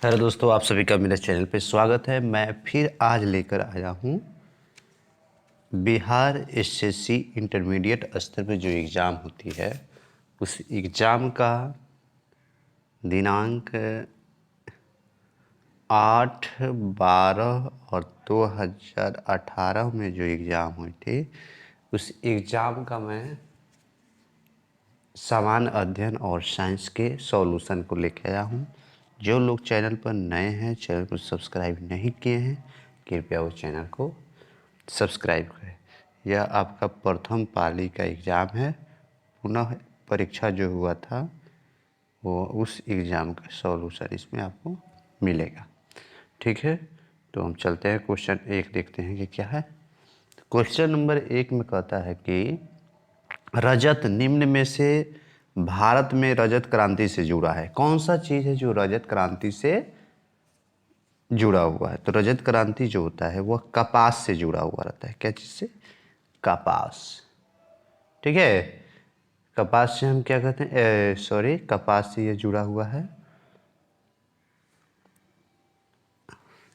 Hello दोस्तों, आप सभी का मेरे चैनल पे स्वागत है। मैं फिर आज लेकर आया हूँ बिहार एसएससी इंटरमीडिएट स्तर पे जो एग्ज़ाम होती है उस एग्ज़ाम का दिनांक 8, 12 और 2018 में जो एग्ज़ाम हुए थे उस एग्ज़ाम का मैं सामान्य अध्ययन और साइंस के सॉल्यूशन को लेकर आया हूँ। जो लोग चैनल पर नए हैं, चैनल को सब्सक्राइब नहीं किए हैं, कृपया उस चैनल को सब्सक्राइब करें। यह आपका प्रथम पाली का एग्ज़ाम है। पुनः परीक्षा जो हुआ था वो उस एग्ज़ाम का सॉल्यूशन इसमें आपको मिलेगा। ठीक है, तो हम चलते हैं क्वेश्चन 1 देखते हैं कि क्या है। क्वेश्चन नंबर 1 में कहता है कि रजत निम्न में से भारत में रजत क्रांति से जुड़ा है। कौन सा चीज़ है जो रजत क्रांति से जुड़ा हुआ है? तो रजत क्रांति जो होता है वह कपास से जुड़ा हुआ रहता है। क्या चीज़ से? कपास। ठीक है, कपास से हम क्या कहते हैं, सॉरी, कपास से ये जुड़ा हुआ है।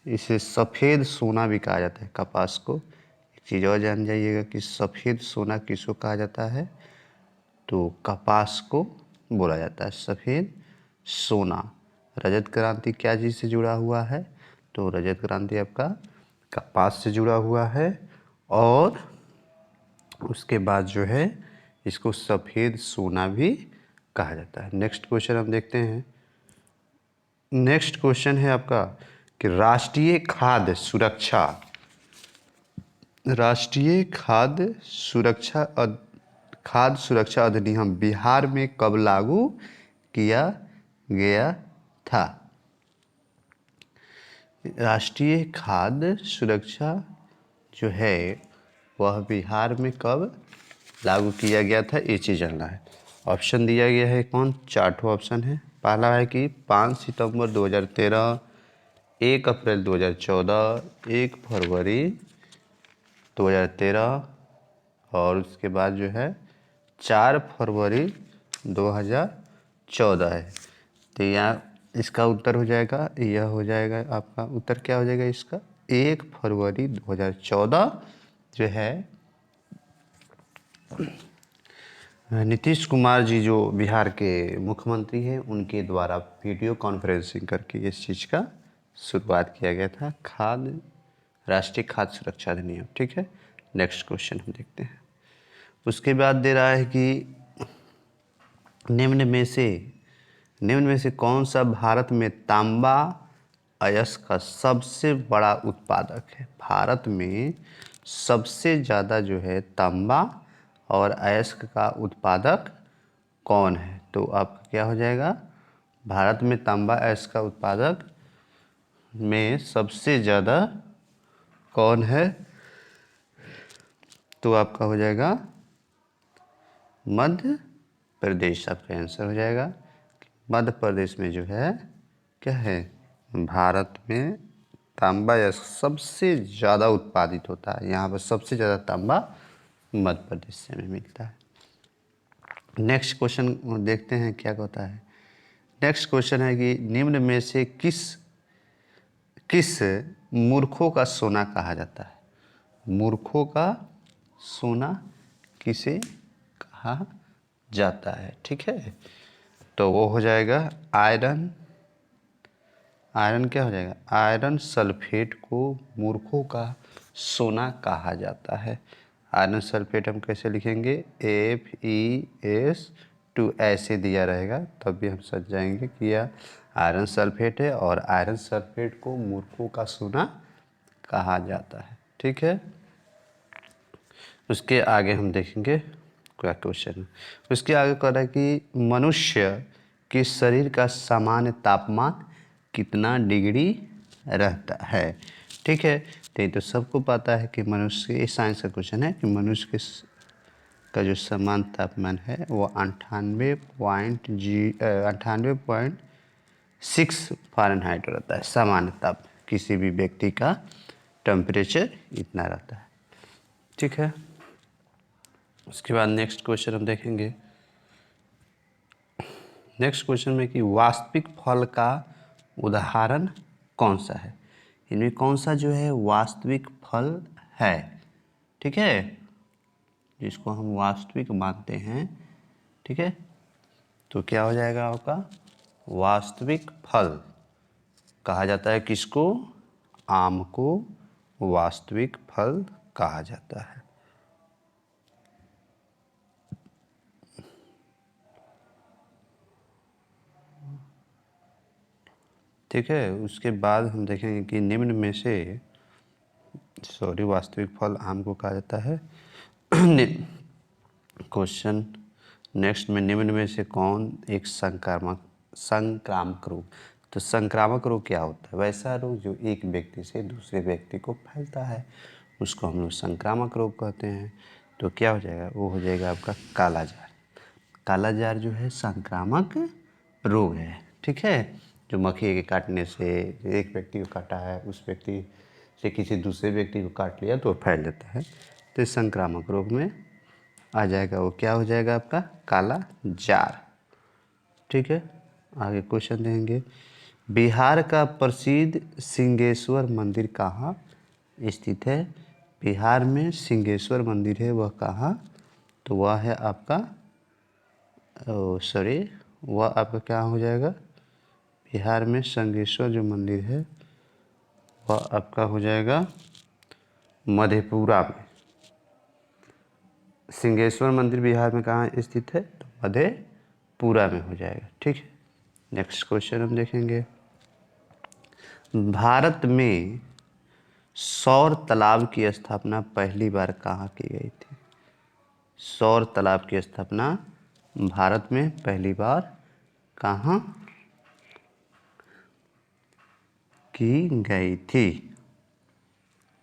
इसे सफ़ेद सोना भी कहा जाता है कपास को। एक चीज़ और जान जाइएगा कि सफ़ेद सोना किसको कहा जाता है, तो कपास को बोला जाता है सफ़ेद सोना। रजत क्रांति क्या चीज़ से जुड़ा हुआ है? तो रजत क्रांति आपका कपास से जुड़ा हुआ है। और उसके बाद जो है इसको सफ़ेद सोना भी कहा जाता है। नेक्स्ट क्वेश्चन हम देखते हैं। नेक्स्ट क्वेश्चन है आपका कि खाद्य सुरक्षा अधिनियम बिहार में कब लागू किया गया था? राष्ट्रीय खाद्य सुरक्षा जो है वह बिहार में कब लागू किया गया था, ये चीज़ जानना है। ऑप्शन दिया गया है, कौन? 4 ऑप्शन है। पहला है कि 5 सितंबर 2013, 1 अप्रैल 2014, 1 फरवरी 2013 और उसके बाद जो है 4 फरवरी 2014 है। तो यहाँ इसका उत्तर हो जाएगा, यह हो जाएगा आपका उत्तर। क्या हो जाएगा इसका? 1 फरवरी 2014 जो है नीतीश कुमार जी जो बिहार के मुख्यमंत्री हैं उनके द्वारा वीडियो कॉन्फ्रेंसिंग करके इस चीज़ का शुरुआत किया गया था, राष्ट्रीय खाद्य सुरक्षा अधिनियम। ठीक है, नेक्स्ट क्वेश्चन हम देखते हैं। उसके बाद दे रहा है कि निम्न में से कौन सा भारत में तांबा अयस्क का सबसे बड़ा उत्पादक है? भारत में सबसे ज़्यादा जो है तांबा और अयस्क का उत्पादक कौन है? तो आपका क्या हो जाएगा? भारत में तांबा अयस्क का उत्पादक में सबसे ज़्यादा कौन है? तो आपका हो जाएगा मध्य प्रदेश। आपका आंसर हो जाएगा मध्य प्रदेश में जो है क्या है, भारत में तांबा अयस्क सबसे ज़्यादा उत्पादित होता है। यहाँ पर सबसे ज़्यादा तांबा मध्य प्रदेश से में मिलता है। नेक्स्ट क्वेश्चन देखते हैं क्या होता है। नेक्स्ट क्वेश्चन है कि निम्न में से किस मूर्खों का सोना कहा जाता है? मूर्खों का सोना किसे कहा जाता है? ठीक है, तो वो हो जाएगा आयरन क्या हो जाएगा? आयरन सल्फेट को मूर्खों का सोना कहा जाता है। आयरन सल्फेट हम कैसे लिखेंगे? FeS2 ऐसे दिया रहेगा तब भी हम समझ जाएंगे कि यह आयरन सल्फेट है और आयरन सल्फेट को मूर्खों का सोना कहा जाता है। ठीक है, उसके आगे हम देखेंगे क्या क्वेश्चन। उसके आगे कह रहा है कि मनुष्य के शरीर का सामान्य तापमान कितना डिग्री रहता है? ठीक है, तो ये तो सबको पता है कि मनुष्य, ये साइंस का क्वेश्चन है कि मनुष्य के का जो सामान्य तापमान है वो 98.6 फ़ारेनहाइट रहता है। सामान्य ताप किसी भी व्यक्ति का टेम्परेचर इतना रहता है। ठीक है, उसके बाद नेक्स्ट क्वेश्चन हम देखेंगे। नेक्स्ट क्वेश्चन में कि वास्तविक फल का उदाहरण कौन सा है, इनमें कौन सा जो है वास्तविक फल है, ठीक है, जिसको हम वास्तविक मानते हैं, ठीक है, तो क्या हो जाएगा आपका वास्तविक फल कहा जाता है किसको, आम को वास्तविक फल कहा जाता है। ठीक है, उसके बाद हम देखेंगे कि निम्न में से वास्तविक फल आम को कहा जाता है। क्वेश्चन नेक्स्ट में निम्न में से कौन एक संक्रामक रोग, तो संक्रामक रोग क्या होता है, वैसा रोग जो एक व्यक्ति से दूसरे व्यक्ति को फैलता है उसको हम लोग संक्रामक रोग कहते हैं। तो क्या हो जाएगा, वो हो जाएगा आपका कालाजार। कालाजार जो है संक्रामक रोग है, ठीक है, जो मक्खी के काटने से, एक व्यक्ति को काटा है उस व्यक्ति से किसी दूसरे व्यक्ति को काट लिया तो फैल जाता है, तो इस संक्रामक रोग में आ जाएगा, वो क्या हो जाएगा आपका कालाजार। ठीक है, आगे क्वेश्चन देंगे, बिहार का प्रसिद्ध सिंहेश्वर मंदिर कहाँ स्थित है, बिहार में सिंहेश्वर मंदिर है वह कहाँ, तो वह है आपका वह आपका क्या हो जाएगा, बिहार में सिंहेश्वर जो मंदिर है वह आपका हो जाएगा मधेपुरा में। सिंहेश्वर मंदिर बिहार में कहाँ स्थित है, तो मधेपुरा में हो जाएगा। ठीक है, नेक्स्ट क्वेश्चन हम देखेंगे, भारत में सौर तालाब की स्थापना पहली बार कहाँ की गई थी, सौर तालाब की स्थापना भारत में पहली बार कहाँ की गई थी।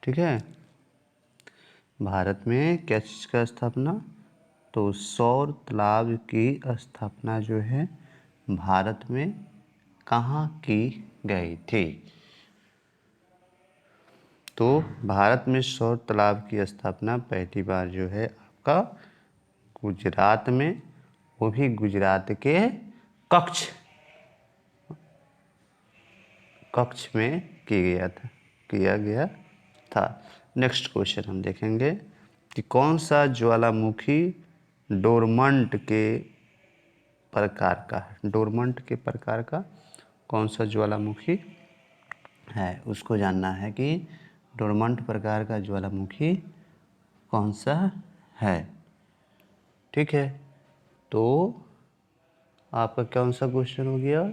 ठीक है, भारत में क्या चीज़ का स्थापना, तो सौर तालाब की स्थापना जो है भारत में कहाँ की गई थी, तो भारत में सौर तालाब की स्थापना पहली बार जो है आपका गुजरात में, वो भी गुजरात के कच्छ में किया गया था। नेक्स्ट क्वेश्चन हम देखेंगे कि कौन सा ज्वालामुखी डोरमंट के प्रकार का है, डोरमंट के प्रकार का कौन सा ज्वालामुखी है, उसको जानना है कि डोरमंट प्रकार का ज्वालामुखी कौन सा है। ठीक है, तो आपका कौन सा क्वेश्चन हो गया,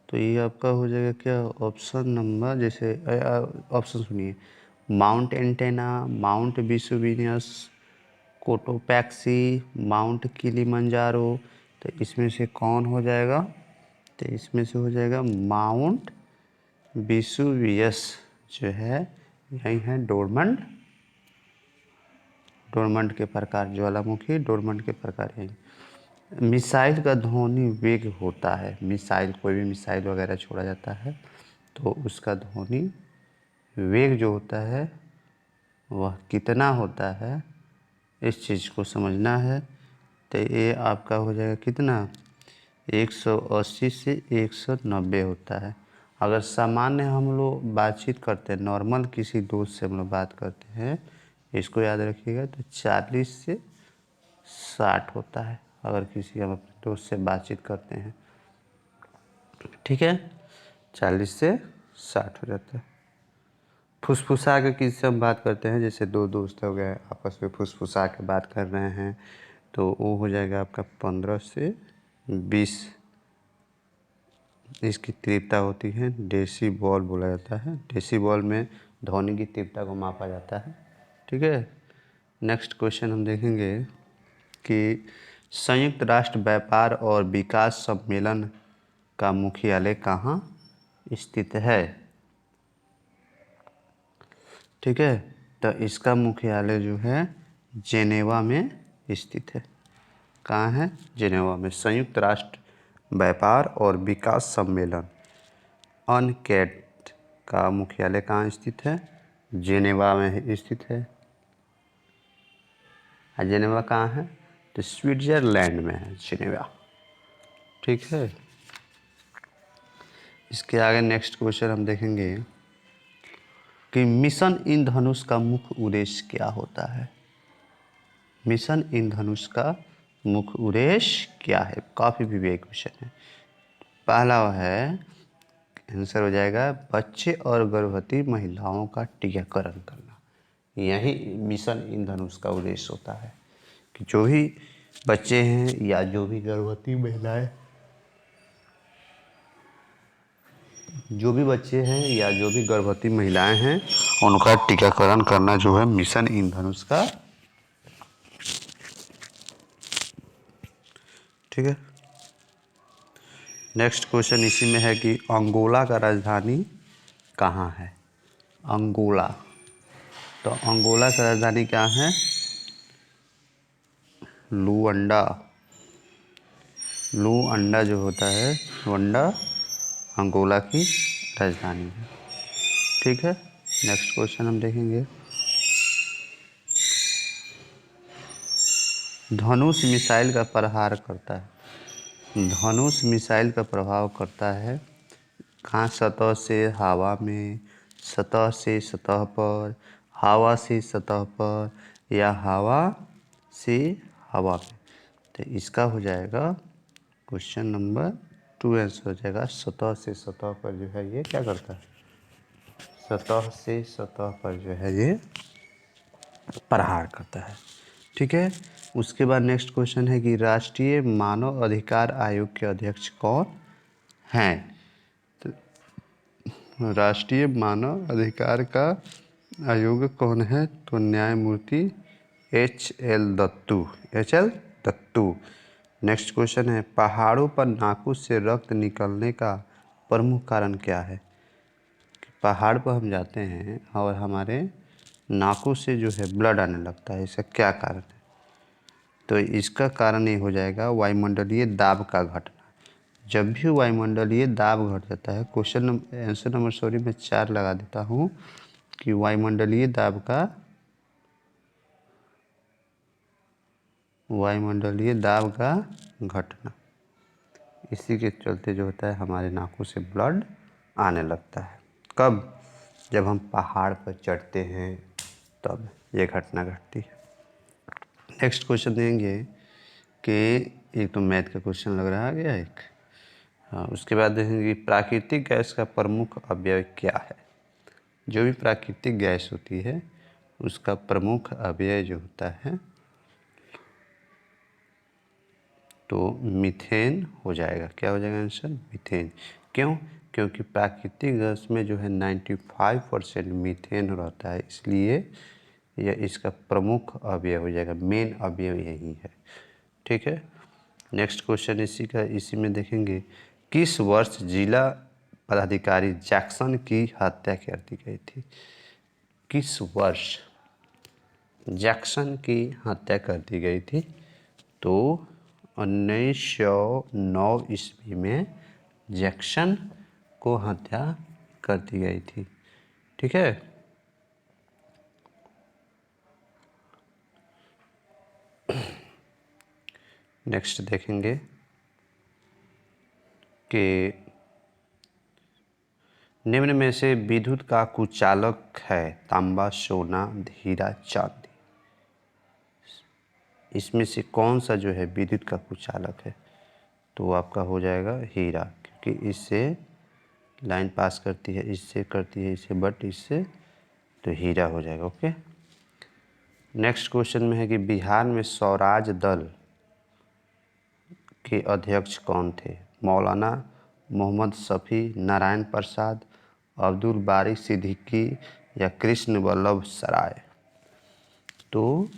तो ये आपका हो जाएगा क्या, ऑप्शन नंबर, जैसे ऑप्शन सुनिए, माउंट एंटेना, माउंट विसुविनियस, कोटोपैक्सी, माउंट किलिमंजारो, तो इसमें से कौन हो जाएगा, तो इसमें से हो जाएगा माउंट विसुवियस जो है, यही है डोरमंट के प्रकार, ज्वालामुखी डोरमंट के प्रकार यही। मिसाइल का ध्वनि वेग होता है, मिसाइल कोई भी मिसाइल वगैरह छोड़ा जाता है तो उसका ध्वनि वेग जो होता है वह कितना होता है, इस चीज़ को समझना है। तो ये आपका हो जाएगा कितना, 180 से 190 होता है। अगर सामान्य हम लोग बातचीत करते हैं, नॉर्मल किसी दोस्त से हम लोग बात करते हैं, इसको याद रखिएगा, तो 40 से 60 होता है अगर किसी हम अपने दोस्त से बातचीत करते हैं। ठीक है, 40 से 60 हो जाता है। फुसफुसा के किसी से हम बात करते हैं, जैसे दो दोस्त हो गए आपस में फुसफुसा के बात कर रहे हैं, तो वो हो जाएगा आपका 15 से 20। इसकी तीव्रता होती है डेसीबॉल बोला जाता है, डेसीबॉल में ध्वनि की तीव्रता को मापा जाता है। ठीक है, नेक्स्ट क्वेश्चन हम देखेंगे कि संयुक्त राष्ट्र व्यापार और विकास सम्मेलन का मुख्यालय कहाँ स्थित है। ठीक है, तो इसका मुख्यालय जो है जेनेवा में स्थित है। कहाँ है, जेनेवा में। संयुक्त राष्ट्र व्यापार और विकास सम्मेलन अनकेड का मुख्यालय कहाँ स्थित है, जेनेवा में स्थित है। जेनेवा कहाँ है, तो स्विट्जरलैंड में है जेनेवा। ठीक है। इसके आगे नेक्स्ट क्वेश्चन हम देखेंगे कि मिशन इंद्रधनुष का मुख्य उद्देश्य क्या होता है। मिशन इंद्रधनुष का मुख्य उद्देश्य क्या है। काफ़ी विवेक क्वेश्चन है। पहला है, आंसर हो जाएगा बच्चे और गर्भवती महिलाओं का टीकाकरण करना। यही मिशन इंद्रधनुष का उद्देश्य होता है कि जो भी बच्चे हैं या जो भी गर्भवती महिलाएं, जो भी बच्चे हैं या जो भी गर्भवती महिलाएं हैं उनका टीकाकरण करना जो है मिशन इंद्रधनुष का, ठीक है। नेक्स्ट क्वेश्चन इसी में है कि अंगोला का राजधानी कहाँ है। अंगोला, तो अंगोला का राजधानी क्या है। लुआंडा। लुआंडा जो होता है, लुआंडा अंगोला की राजधानी है, ठीक है। नेक्स्ट क्वेश्चन हम देखेंगे, धनुष मिसाइल का प्रहार करता है। धनुष मिसाइल का प्रभाव करता है कहाँ, सतह से हवा में, सतह से सतह पर, हवा से सतह पर, या हवा से हवा में। तो इसका हो जाएगा क्वेश्चन नंबर 2 आंसर हो जाएगा। सतह से सतह पर जो है ये क्या करता है, सतह से सतह पर जो है ये प्रहार करता है, ठीक है। उसके बाद नेक्स्ट क्वेश्चन है कि राष्ट्रीय मानव अधिकार आयोग के अध्यक्ष कौन हैं। तो राष्ट्रीय मानव अधिकार का आयोग कौन है, तो न्यायमूर्ति HL Dattu, HL Dattu. Next question है, पहाड़ों पर नाखून से रक्त निकलने का प्रमुख कारण क्या है। पहाड़ पर हम जाते हैं और हमारे नाखून से जो है ब्लड आने लगता है, इसका क्या कारण है। तो इसका कारण ये हो जाएगा वायुमंडलीय दाब का घटना। जब भी वायुमंडलीय दाब घट जाता है, क्वेश्चन आंसर नंबर मैं 4 लगा देता हूँ कि वायुमंडलीय दाब का घटना, इसी के चलते जो होता है हमारे नाखून से ब्लड आने लगता है। कब, जब हम पहाड़ पर चढ़ते हैं तब ये घटना घटती है। नेक्स्ट क्वेश्चन देंगे कि एक तो मैथ का क्वेश्चन लग रहा है गया एक, हाँ। उसके बाद देखेंगे प्राकृतिक गैस का प्रमुख अवयव क्या है। जो भी प्राकृतिक गैस होती है उसका प्रमुख अवयव जो होता है तो मीथेन हो जाएगा। क्या हो जाएगा आंसर, मीथेन। क्यों, क्योंकि प्राकृतिक गैस में जो है 95% मीथेन रहता है, इसलिए यह इसका प्रमुख अवयव हो जाएगा, मेन अवयव यही है, ठीक है। नेक्स्ट क्वेश्चन इसी में देखेंगे, किस वर्ष जिला पदाधिकारी जैक्सन की हत्या कर दी गई थी। किस वर्ष जैक्सन की हत्या कर दी गई थी, तो 1909 ईस्वी में जैक्सन को हत्या कर दी गई थी, ठीक है। नेक्स्ट देखेंगे कि निम्न में से विद्युत का कुचालक है तांबा, सोना, हीरा, चांदी। इसमें से कौन सा जो है विद्युत का कुचालक है, तो आपका हो जाएगा हीरा, क्योंकि इससे लाइन पास करती है, इससे करती है, इससे बट इससे, तो हीरा हो जाएगा, ओके। नेक्स्ट क्वेश्चन में है कि बिहार में स्वराज दल के अध्यक्ष कौन थे। मौलाना मोहम्मद शफी, नारायण प्रसाद, अब्दुल बारी सिद्दीकी, या कृष्ण वल्लभ सराय। तो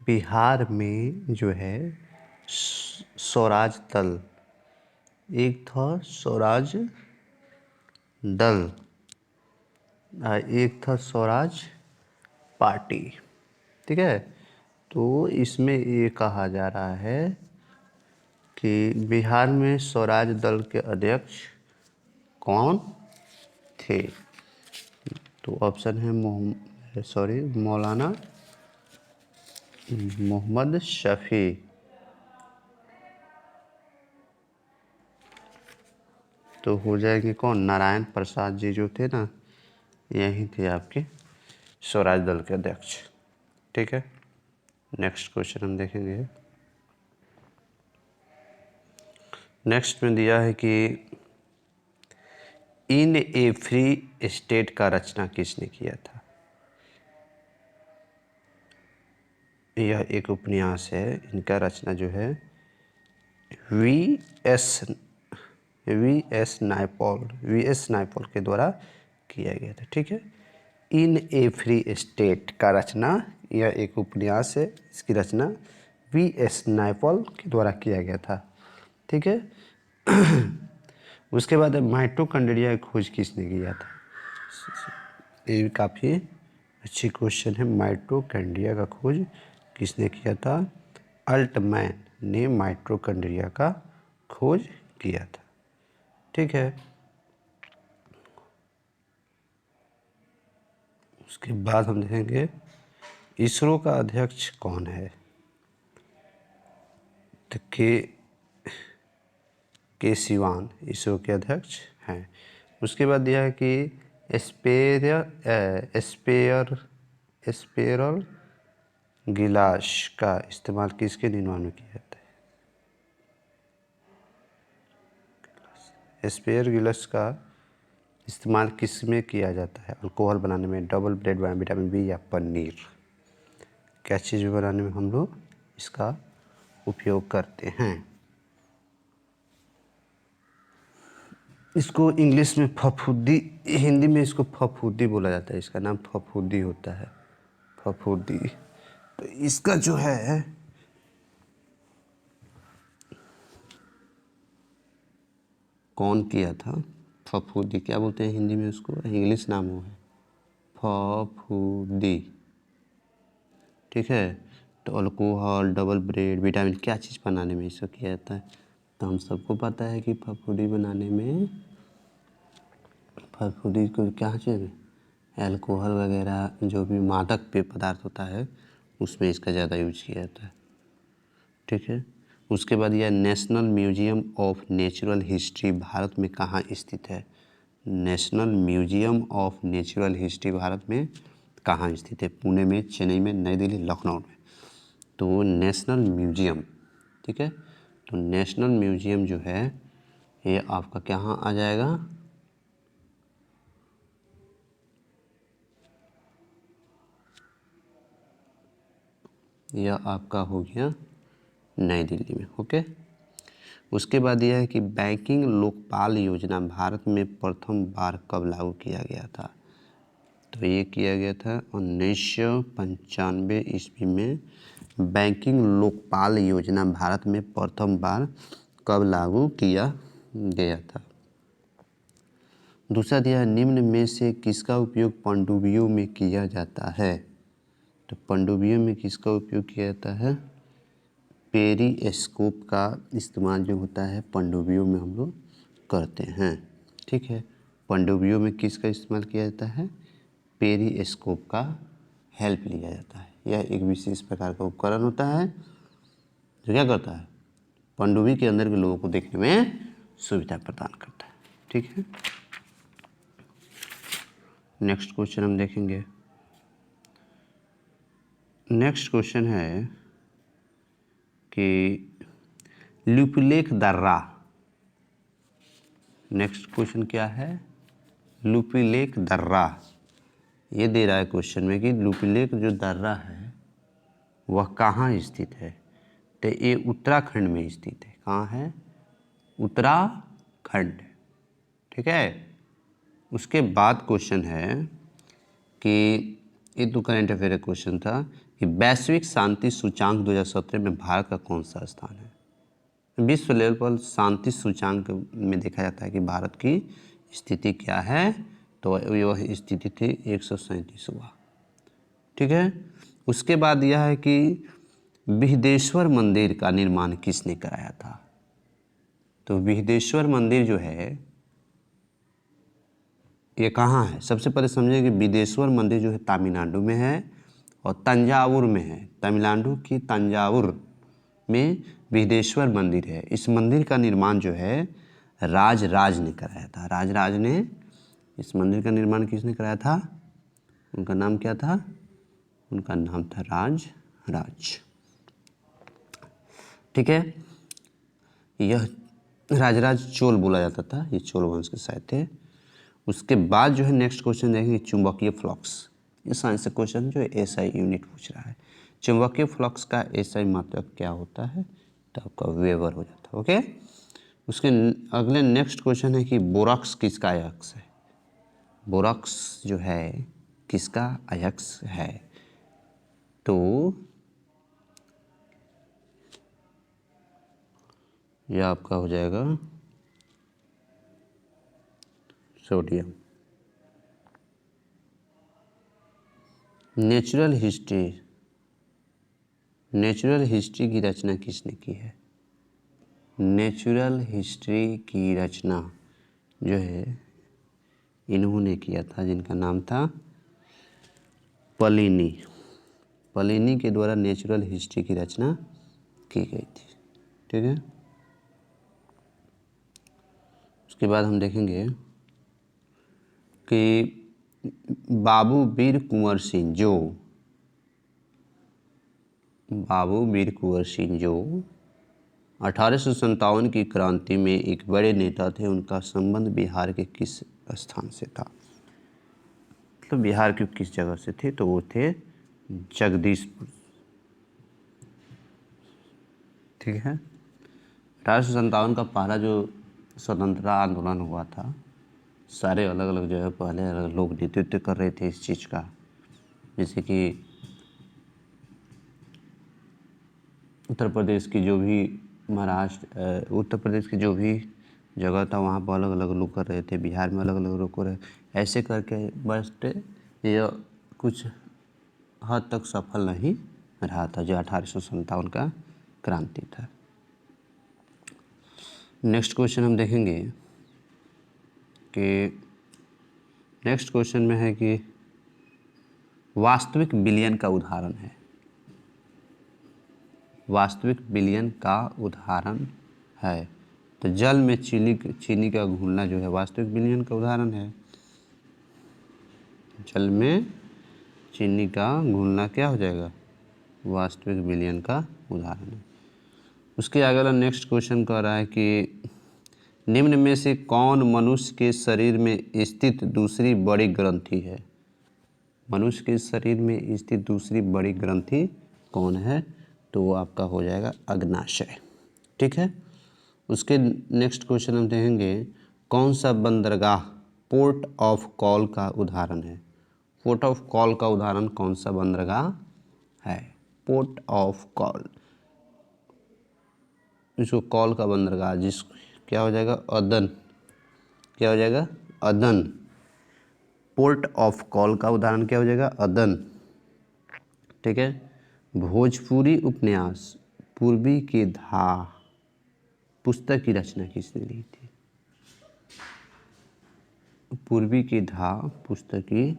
बिहार में जो है स्वराज दल, एक था स्वराज दल, एक था स्वराज पार्टी, ठीक है। तो इसमें ये कहा जा रहा है कि बिहार में स्वराज दल के अध्यक्ष कौन थे, तो ऑप्शन है सॉरी, मौलाना मोहम्मद शफी। तो हो जाएंगे कौन, नारायण प्रसाद जी जो थे ना, यही थे आपके स्वराज दल के अध्यक्ष। ठीक है, नेक्स्ट क्वेश्चन हम देखेंगे। नेक्स्ट में दिया है कि इन ए फ्री स्टेट का रचना किसने किया था। यह एक उपन्यास है, इनका रचना जो है वी एस नायपॉल के द्वारा किया गया था। ठीक है, इन ए फ्री स्टेट का रचना, यह एक उपन्यास है, इसकी रचना वी एस नायपॉल के द्वारा किया गया था। ठीक है, उसके बाद माइटोकॉन्ड्रिया की खोज किसने किया था। ये भी काफ़ी अच्छी क्वेश्चन है। माइटोकॉन्ड्रिया का खोज किसने किया था। अल्टमैन ने माइटोकॉन्ड्रिया का खोज किया था। ठीक है, उसके बाद हम देखेंगे इसरो का अध्यक्ष कौन है। तो के सिवान इसरो के अध्यक्ष हैं। उसके बाद दिया है कि स्पेयरल गिलास का इस्तेमाल किसके निर्माण में किया जाता है। स्पेयर गिलास का इस्तेमाल किस में किया जाता है। अल्कोहल बनाने में, डबल ब्रेड बनाने, विटामिन बी या पनीर, क्या चीज़ बनाने में हम लोग इसका उपयोग करते हैं। इसको इंग्लिश में फफूदी, हिंदी में इसको फफूदी बोला जाता है। इसका नाम फफूदी होता है, फफूदी। तो इसका जो है कौन किया था, फफूदी क्या बोलते हैं हिंदी में उसको, इंग्लिश नाम वो है फफूदी। ठीक है, तो अल्कोहल, डबल ब्रेड, विटामिन, क्या चीज़ बनाने में इसको किया जाता है। तो हम सबको पता है कि फफूदी बनाने में, फफूदी को क्या चाहिए, अल्कोहल वगैरह जो भी मादक पेय पदार्थ होता है उसमें इसका ज़्यादा यूज किया जाता है। ठीक है, उसके बाद यह national museum of natural history Bharat में कहाँ स्थित है। National museum of natural history Bharat में कहाँ स्थित है। पुणे में, चेन्नई में, नई दिल्ली, लखनऊ में। तो नेशनल म्यूजियम, ठीक है, तो नेशनल म्यूजियम जो है ये आपका कहाँ आ जाएगा, यह आपका हो गया नई दिल्ली में। ओके, उसके बाद यह है कि बैंकिंग लोकपाल योजना भारत में प्रथम बार कब लागू किया गया था। तो ये किया गया था 1995 ईस्वी में। बैंकिंग लोकपाल योजना भारत में प्रथम बार कब लागू किया गया था। दूसरा दिया है निम्न में से किसका उपयोग पनडुब्बियों में किया जाता है। तो पनडुब्बियों में किसका उपयोग किया जाता है, पेरिस्कोप का इस्तेमाल जो होता है पनडुब्बियों में हम लोग करते हैं। ठीक है, पनडुब्बियों में किसका इस्तेमाल किया जाता है, पेरिस्कोप का हेल्प लिया जाता है। यह एक विशेष प्रकार का उपकरण होता है जो क्या करता है, पनडुब्बी के अंदर के लोगों को देखने में सुविधा प्रदान करता है। ठीक है, नेक्स्ट क्वेश्चन हम देखेंगे। नेक्स्ट क्वेश्चन है कि लुपिलेख दर्रा। नेक्स्ट क्वेश्चन क्या है, लुपिलेख दर्रा। ये दे रहा है क्वेश्चन में कि लुपिलेख जो दर्रा है वह कहाँ स्थित है। तो ये उत्तराखंड में स्थित है। कहाँ है, उत्तराखंड। ठीक है, उसके बाद क्वेश्चन है कि ये तो करंट अफेयर का क्वेश्चन था कि वैश्विक शांति सूचांक 2017 में भारत का कौन सा स्थान है। विश्व लेवल पर शांति सूचांक में देखा जाता है कि भारत की स्थिति क्या है। तो वह स्थिति थी 137वां। ठीक है, उसके बाद यह है कि बृहदेश्वर मंदिर का निर्माण किसने कराया था। तो बृहदेश्वर मंदिर जो है ये कहाँ है? सबसे पहले समझें कि बिदेश्वर मंदिर जो है तमिलनाडु में है और तंजावुर में है। तमिलनाडु की तंजावुर में बिदेश्वर मंदिर है। इस मंदिर का निर्माण जो है राज ने कराया था। राज ने इस मंदिर का निर्माण किसने कराया था? उनका नाम क्या था? उनका नाम था राज। ठीक है, यह राजराज चोल बोला जाता था, ये चोल वंश के शायद थे। उसके बाद जो है नेक्स्ट क्वेश्चन देखेंगे चुंबकीय फ्लक्स। ये साइंस से क्वेश्चन जो है एसआई यूनिट पूछ रहा है। चुंबकीय फ्लक्स का एसआई मात्रक क्या होता है? तो आपका वेबर हो जाता है। ओके, उसके अगले नेक्स्ट क्वेश्चन है कि बोरॉक्स किसका अयस्क है? बोरॉक्स जो है किसका अयस्क है? तो यह आपका हो जाएगा सोडियम। नेचुरल हिस्ट्री की रचना किसने की है? नेचुरल हिस्ट्री की रचना जो है इन्होंने किया था, जिनका नाम था प्लिनी के द्वारा नेचुरल हिस्ट्री की रचना की गई थी। ठीक है, उसके बाद हम देखेंगे कि बाबू वीर कुंवर सिंह जो 1857 की क्रांति में एक बड़े नेता थे। उनका संबंध बिहार के किस स्थान से था? मतलब बिहार के किस जगह से थे? तो वो थे जगदीशपुर। ठीक है, 1857 का पहला जो स्वतंत्रता आंदोलन हुआ था, सारे अलग अलग जगह पहले अलग लोग नेतृत्व कर रहे थे इस चीज़ का। जैसे कि उत्तर प्रदेश की जो भी उत्तर प्रदेश की जो भी जगह था वहाँ पर अलग अलग लोग कर रहे थे, बिहार में अलग अलग लोग कर रहे, ऐसे करके बस ये कुछ हद तक सफल नहीं रहा था जो 1857 का क्रांति था। नेक्स्ट क्वेश्चन हम देखेंगे कि नेक्स्ट क्वेश्चन में है कि वास्तविक विलयन का उदाहरण है। वास्तविक विलयन का उदाहरण है, तो जल में चीनी का घुलना जो है वास्तविक विलयन का उदाहरण है। जल में चीनी का घुलना क्या हो जाएगा? वास्तविक विलयन का उदाहरण है। उसके अगला नेक्स्ट क्वेश्चन कह रहा है कि निम्न में से कौन मनुष्य के शरीर में स्थित दूसरी बड़ी ग्रंथि है? मनुष्य के शरीर में स्थित दूसरी बड़ी ग्रंथि कौन है? तो वो आपका हो जाएगा अग्नाशय। ठीक है, उसके नेक्स्ट क्वेश्चन हम देखेंगे कौन सा बंदरगाह पोर्ट ऑफ कॉल का उदाहरण है? पोर्ट ऑफ कॉल का उदाहरण कौन सा बंदरगाह है? पोर्ट ऑफ कॉल, इसको कॉल का बंदरगाह जिस क्या हो जाएगा? अदन। क्या हो जाएगा? अदन। पोर्ट ऑफ कॉल का उदाहरण क्या हो जाएगा? अदन। ठीक है, भोजपुरी उपन्यास पूर्वी की धाह पुस्तक की रचना किसने ली थी? पूर्वी की धाह पुस्तक की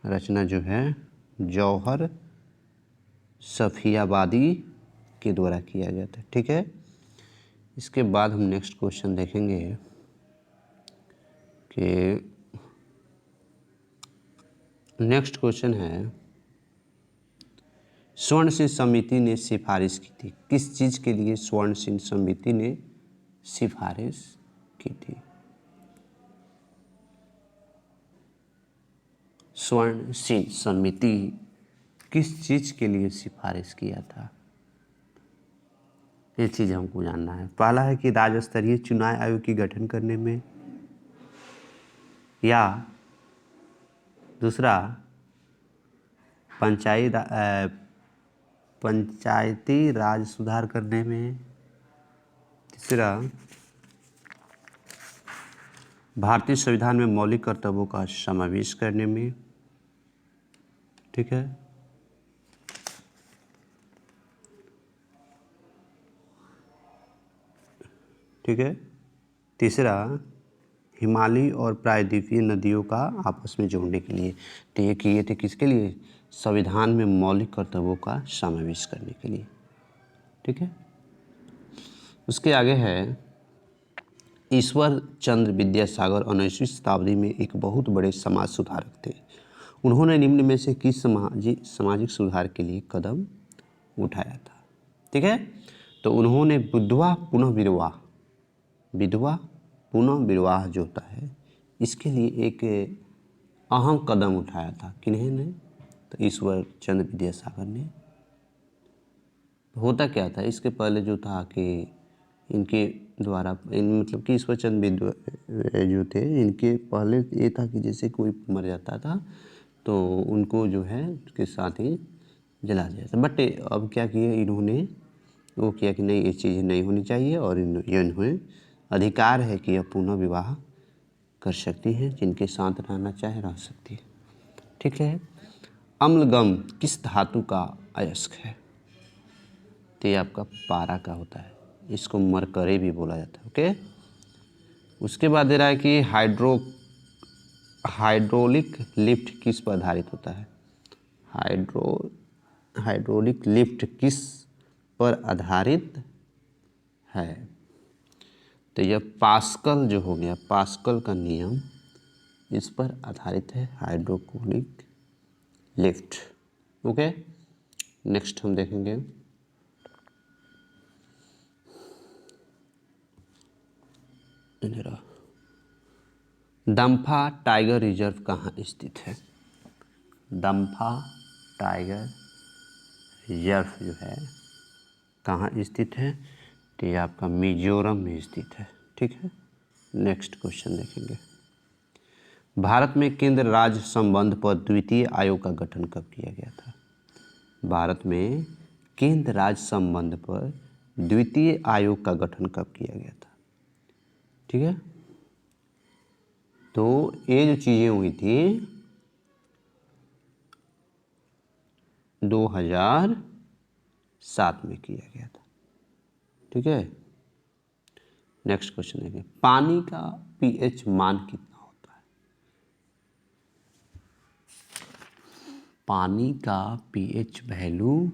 रचना जो है जौहर सफियाबादी के द्वारा किया गया था। ठीक है, इसके बाद हम नेक्स्ट क्वेश्चन देखेंगे कि नेक्स्ट क्वेश्चन है स्वर्ण सिंह समिति ने सिफारिश की थी, किस चीज़ के लिए स्वर्ण सिंह समिति ने सिफारिश की थी? स्वर्ण सिंह समिति किस चीज़ के लिए सिफारिश किया था? ये चीज़ हमको जानना है। पहला है कि राज्य स्तरीय चुनाव आयोग की गठन करने में, या दूसरा पंचायती राज सुधार करने में, तीसरा भारतीय संविधान में मौलिक कर्तव्यों का समावेश करने में। ठीक है, तीसरा हिमालयी और प्रायद्वीपीय नदियों का आपस में जोड़ने के लिए। तो ये किए थे किसके लिए? संविधान में मौलिक कर्तव्यों का समावेश करने के लिए। ठीक है। उसके आगे है, ईश्वर चंद्र विद्यासागर 19वीं शताब्दी में एक बहुत बड़े समाज सुधारक थे। उन्होंने निम्न में से किस सामाजिक सुधार के लिए कदम उठाया था? ठीक है। तो उन्होंने विधवा पुनः विवाह जो होता है इसके लिए एक अहम कदम उठाया था। किन्हीं ने? तो ईश्वर चंद्र विद्यासागर ने। होता क्या था इसके पहले जो था कि इनके द्वारा मतलब कि ईश्वर चंद्र जो थे इनके पहले ये था कि जैसे कोई मर जाता था तो उनको जो है उसके साथ ही जला दिया था। बट अब क्या किया इन्होंने, वो किया कि नहीं, ये चीज़ें नहीं होनी चाहिए और इन्हें अधिकार है कि यह पुनः विवाह कर सकती हैं, जिनके साथ रहना चाहे रह सकती है। ठीक है। अम्लगम किस धातु का अयस्क है? तो ये आपका पारा का होता है, इसको मरकरे भी बोला जाता है। ओके। उसके बाद दे रहा है कि हाइड्रोलिक लिफ्ट किस पर आधारित होता है? हाइड्रोलिक लिफ्ट किस पर आधारित है? तो यह पास्कल जो हो गया, पास्कल का नियम इस पर आधारित है, हाइड्रोलिक लिफ्ट। ओके। नेक्स्ट हम देखेंगे, दम्फा टाइगर रिजर्व कहाँ स्थित है? दम्फा टाइगर रिजर्व जो है कहाँ स्थित है? तो ये आपका मिजोरम में स्थित है। ठीक है। नेक्स्ट क्वेश्चन देखेंगे, भारत में केंद्र राज्य संबंध पर द्वितीय आयोग का गठन कब किया गया था? भारत में केंद्र राज्य संबंध पर द्वितीय आयोग का गठन कब किया गया था? ठीक है। तो ये जो चीज़ें हुई थी 2007 में किया गया था। ठीक है। नेक्स्ट क्वेश्चन देखें, पानी का पीएच मान कितना होता है? पानी का पीएच वैल्यू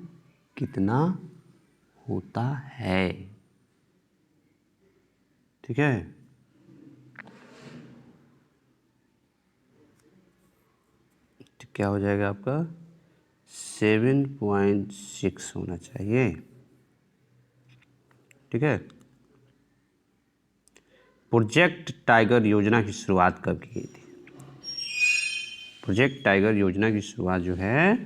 कितना होता है? ठीक है। तो क्या हो जाएगा आपका 7.6 होना चाहिए। ठीक है। प्रोजेक्ट टाइगर योजना की शुरुआत कब की गई थी? प्रोजेक्ट टाइगर योजना की शुरुआत जो है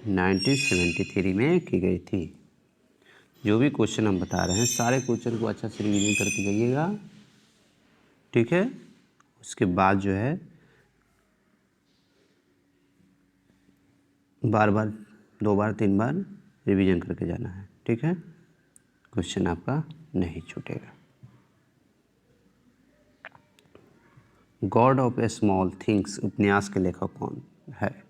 1973 में की गई थी। जो भी क्वेश्चन हम बता रहे हैं सारे क्वेश्चन को अच्छा से रिवीजन करके जाइएगा। ठीक है। उसके बाद जो है बार बार 2 बार 3 बार रिवीजन करके जाना है। ठीक है। क्वेश्चन आपका नहीं छूटेगा। God of A small things उपन्यास के लेखक कौन है?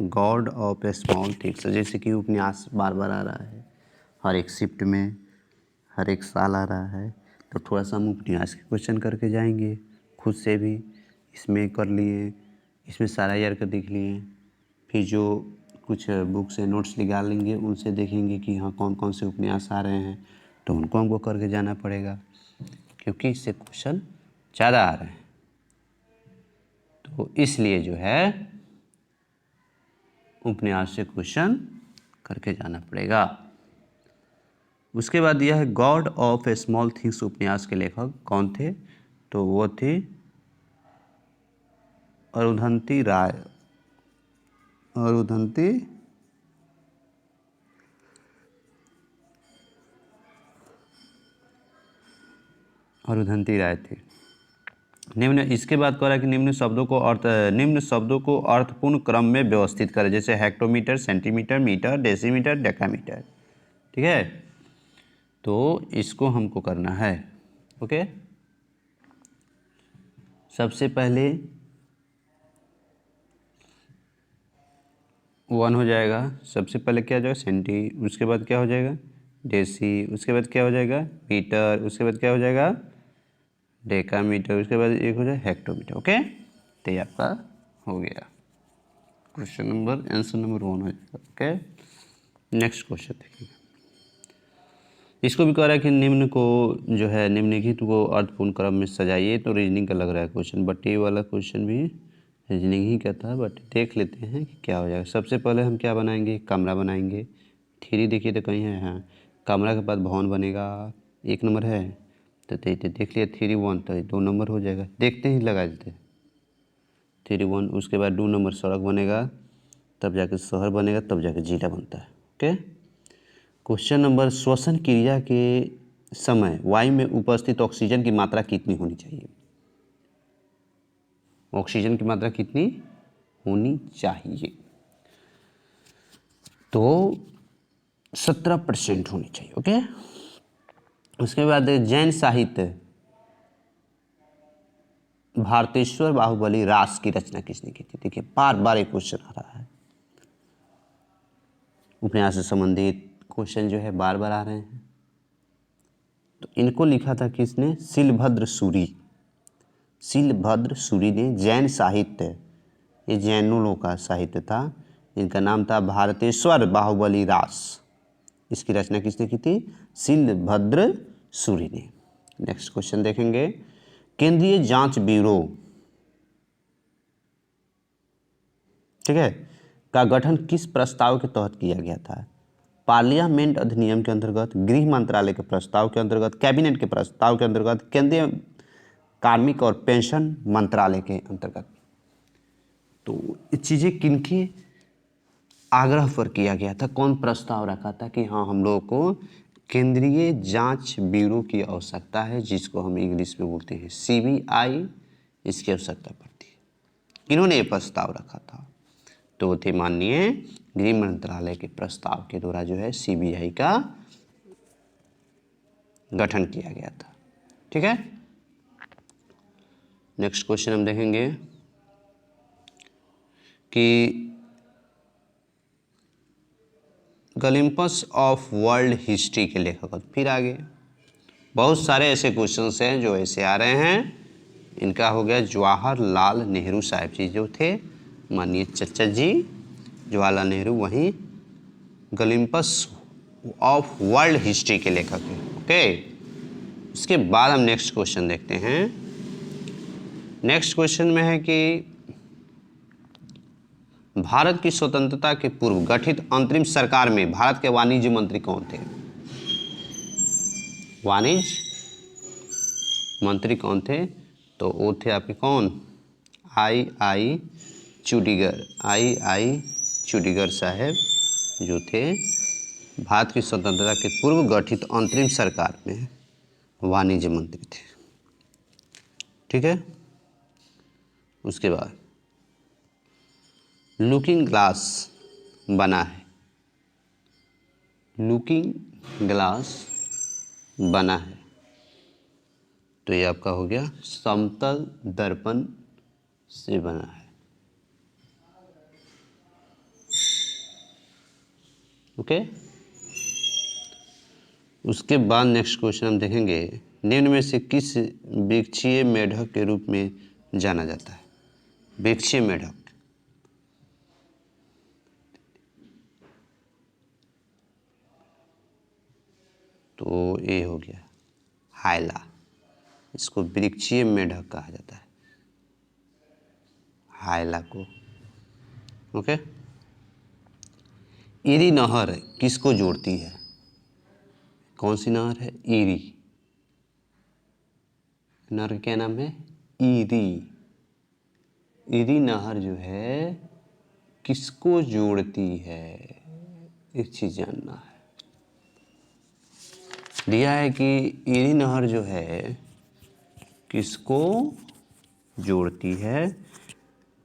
God of A small things, जैसे कि उपन्यास बार बार आ रहा है हर एक शिफ्ट में, हर एक साल आ रहा है, तो थोड़ा सा हम उपन्यास के क्वेश्चन करके जाएंगे। खुद से भी इसमें कर लिए, इसमें सारा ईयर का देख लिए, फिर जो कुछ बुक से नोट्स निकाल लेंगे, उनसे देखेंगे कि हाँ कौन कौन से उपन्यास आ रहे हैं, तो उनको हमको करके जाना पड़ेगा, क्योंकि इससे क्वेश्चन ज़्यादा आ रहे हैं। तो इसलिए जो है उपन्यास से क्वेश्चन करके जाना पड़ेगा। उसके बाद यह है God of A small things उपन्यास के लेखक कौन थे? तो वो थे अरुंधति राय। अरुंधति राय थे। निम्न इसके बाद कह रहा है कि निम्न शब्दों को अर्थपूर्ण क्रम में व्यवस्थित करें, जैसे hectometre, centimetre, metre, decimetre, decametre. ठीक है। तो इसको हमको करना है। ओके। सबसे पहले 1 हो जाएगा। सबसे पहले क्या हो जाएगा? सेंटी। उसके बाद क्या हो जाएगा? डेसी। उसके बाद क्या हो जाएगा? मीटर। उसके बाद क्या हो जाएगा? डेकामीटर, उसके बाद एक हो जाए हेक्टोमीटर। ओके, तो ये आपका हो गया क्वेश्चन नंबर, आंसर नंबर 1 हो जाएगा। ओके, नेक्स्ट क्वेश्चन देखिए। इसको भी कह रहा है कि निम्न को जो है निम्नलिखित को अर्थपूर्ण क्रम में सजाइए, तो रीजनिंग का लग रहा है क्वेश्चन, बट ये वाला क्वेश्चन भी रीजनिंग ही का था, बट देख लेते हैं कि क्या हो जाएगा। सबसे पहले हम क्या बनाएंगे, कमरा बनाएंगे। थ्री देखिए तो कहीं है, हाँ कमरा के बाद भवन बनेगा, 1 नंबर है, तो देख लिया 3 1, तो 2 नंबर हो जाएगा, देखते ही लगा देते 3 1। उसके बाद 2 नंबर सड़क बनेगा, तब जाके शहर बनेगा, तब जाके जिला बनता है। ओके, क्वेश्चन नंबर, श्वसन क्रिया के समय वायु में उपस्थित ऑक्सीजन की मात्रा कितनी होनी चाहिए? ऑक्सीजन की मात्रा कितनी होनी चाहिए? तो 17% होनी चाहिए। ओके, उसके बाद जैन साहित्य भारतेश्वर बाहुबली रास की रचना किसने की थी? देखिए बार बार एक क्वेश्चन आ रहा है, उपन्यास से संबंधित क्वेश्चन जो है बार बार आ रहे हैं। तो इनको लिखा था किसने? शिलभद्र सूरी। शिलभद्र सूरी ने जैन साहित्य, ये जैनों लोगों का साहित्य था, इनका नाम था भारतेश्वर बाहुबली रास। इसकी रचना किसने की थी? शिलभद्र सूरी ने। नेक्स्ट क्वेश्चन देखेंगे, केंद्रीय जांच ब्यूरो, ठीक है, का गठन किस प्रस्ताव के तहत किया गया था? पार्लियामेंट अधिनियम के अंतर्गत, गृह मंत्रालय के प्रस्ताव के अंतर्गत, कैबिनेट के प्रस्ताव के अंतर्गत, केंद्रीय कार्मिक और पेंशन मंत्रालय के अंतर्गत। तो ये चीज़ें किनके आग्रह पर किया गया था? कौन प्रस्ताव रखा था कि हाँ हम लोगों को केंद्रीय जांच ब्यूरो की आवश्यकता है, जिसको हम इंग्लिश में बोलते हैं CBI, इसकी आवश्यकता पड़ती है। किन्होंने ये प्रस्ताव रखा था? तो वो थे माननीय गृह मंत्रालय के प्रस्ताव के द्वारा जो है CBI का गठन किया गया था। ठीक है, नेक्स्ट क्वेश्चन हम देखेंगे कि ओलंपस ऑफ वर्ल्ड हिस्ट्री के लेखक, फिर आगे बहुत सारे ऐसे क्वेश्चंस हैं जो ऐसे आ रहे हैं। इनका हो गया जवाहरलाल नेहरू साहब जी जो थे, माननीय चचा जी जवाहरलाल नेहरू, वहीं ओलंपस ऑफ वर्ल्ड हिस्ट्री के लेखक हैं। ओके, उसके बाद हम नेक्स्ट क्वेश्चन देखते हैं। नेक्स्ट क्वेश्चन में है कि भारत की स्वतंत्रता के पूर्व गठित अंतरिम सरकार में भारत के वाणिज्य मंत्री कौन थे? वाणिज्य मंत्री कौन थे? तो वो थे आपके कौन? आई चूडीगर साहब जो थे भारत की स्वतंत्रता के पूर्व गठित अंतरिम सरकार में वाणिज्य मंत्री थे। ठीक है, उसके बाद लुकिंग ग्लास बना है, लुकिंग ग्लास बना है, तो ये आपका हो गया समतल दर्पण से बना है। ओके, उसके बाद नेक्स्ट क्वेश्चन हम देखेंगे, निम्न में से किस वृक्षीय मेढक के रूप में जाना जाता है? वृक्षीय मेढक, तो ये हो गया हायला, इसको वृक्षीय मेढक कहा जाता है, हायला को। ओके, इरी नहर किसको जोड़ती है? कौन सी नहर है? इरी नहर का क्या नाम है? इरी। इरी नहर जो है किसको जोड़ती है? एक चीज जानना है। दिया है कि इरी नहर जो है किसको जोड़ती है?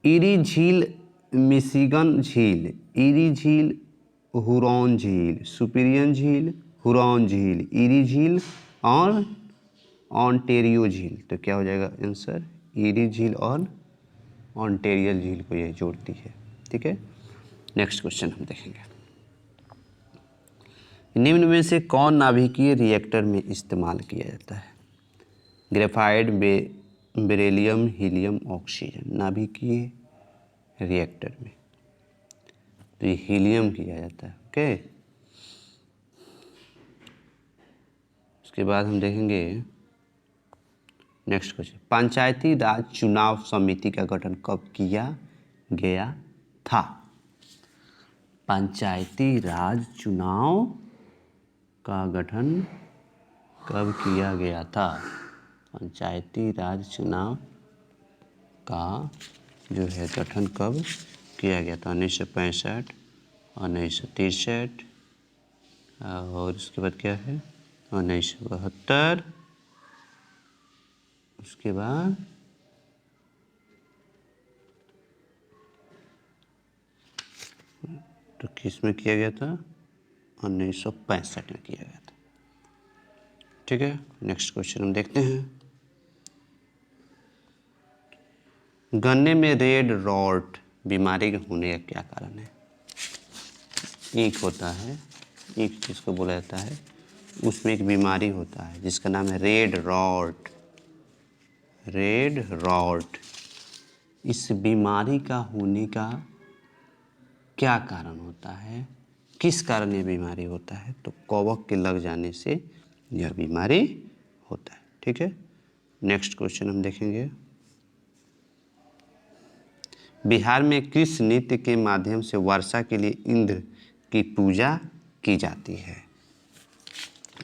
इरी झील, मिशिगन झील, इरी झील, हुरॉन झील, सुपीरियन झील, हुरॉन झील, इरी झील और ऑन्टेरियो झील। तो क्या हो जाएगा आंसर? इरी झील और ऑन्टेरियल झील को ये जोड़ती है। ठीक है, नेक्स्ट क्वेश्चन हम देखेंगे, निम्न में से कौन नाभिकीय रिएक्टर में इस्तेमाल किया जाता है? ग्रेफाइट, बेरिलियम, हीलियम, ऑक्सीजन नाभिकीय रिएक्टर में तो ये हीलियम किया जाता है। ओके, उसके बाद हम देखेंगे नेक्स्ट क्वेश्चन, पंचायती राज चुनाव समिति का गठन कब किया गया था? पंचायती राज चुनाव का गठन कब किया गया था? पंचायती राज चुनाव का जो है गठन कब किया गया था? 1965, 1963 और उसके बाद क्या है 1972, उसके बाद तो किस में किया गया था? 1965 में किया गया था। ठीक है, नेक्स्ट क्वेश्चन हम देखते हैं। गन्ने में रेड रॉट बीमारी होने का क्या कारण है? ईख होता है, ईख जिसको बोला जाता है, उसमें एक बीमारी होता है जिसका नाम है रेड रॉट। रेड रॉट, इस बीमारी का होने का क्या कारण होता है? किस कारण ये बीमारी होता है? तो कवक के लग जाने से यह बीमारी होता है। ठीक है, नेक्स्ट क्वेश्चन हम देखेंगे। बिहार में किस नृत्य के माध्यम से वर्षा के लिए इंद्र की पूजा की जाती है?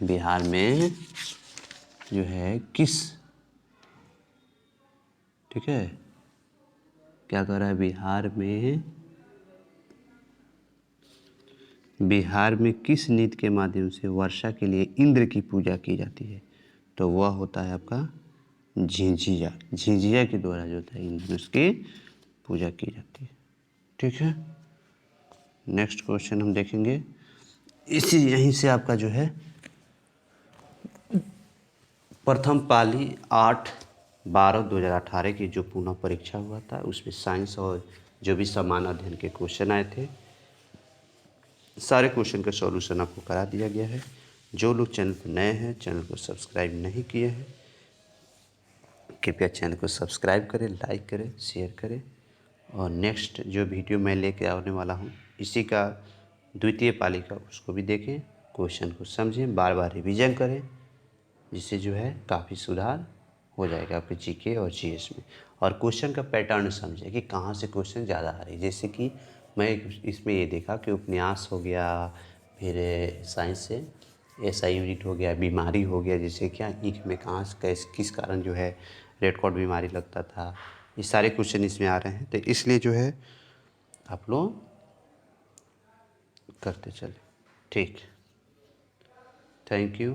बिहार में जो है किस, ठीक है, क्या कर रहा है बिहार में किस नृत्य के माध्यम से वर्षा के लिए इंद्र की पूजा की जाती है? तो वह होता है आपका झिझिया। झिझिया के द्वारा जो होता है इंद्र उसकी पूजा की जाती है। ठीक है, नेक्स्ट क्वेश्चन हम देखेंगे। इसी यहीं से आपका जो है प्रथम पाली 8/12/2018 की जो पुनः परीक्षा हुआ था उसमें साइंस और जो भी समान अध्ययन के क्वेश्चन आए थे, सारे क्वेश्चन का सॉल्यूशन आपको करा दिया गया है। जो लोग चैनल पर नए हैं, चैनल को सब्सक्राइब नहीं किए हैं, कृपया चैनल को सब्सक्राइब करें, लाइक करें, शेयर करें। और नेक्स्ट जो वीडियो मैं लेके आने वाला हूँ इसी का द्वितीय पाली का, उसको भी देखें, क्वेश्चन को समझें, बार बार रिवीजन करें, जिससे जो है काफ़ी सुधार हो जाएगा आपके जीके और जीएस में। और क्वेश्चन का पैटर्न समझें कि कहाँ से क्वेश्चन ज़्यादा आ रही है। जैसे कि मैं इसमें ये देखा कि उपन्यास हो गया, फिर साइंस से ऐसा यूनिट हो गया, बीमारी हो गया, जैसे क्या ईख में कहाँ से किस कारण जो है रेड कॉर्ड बीमारी लगता था, ये सारे क्वेश्चन इसमें आ रहे हैं। तो इसलिए जो है आप लोग करते चले। ठीक, थैंक यू।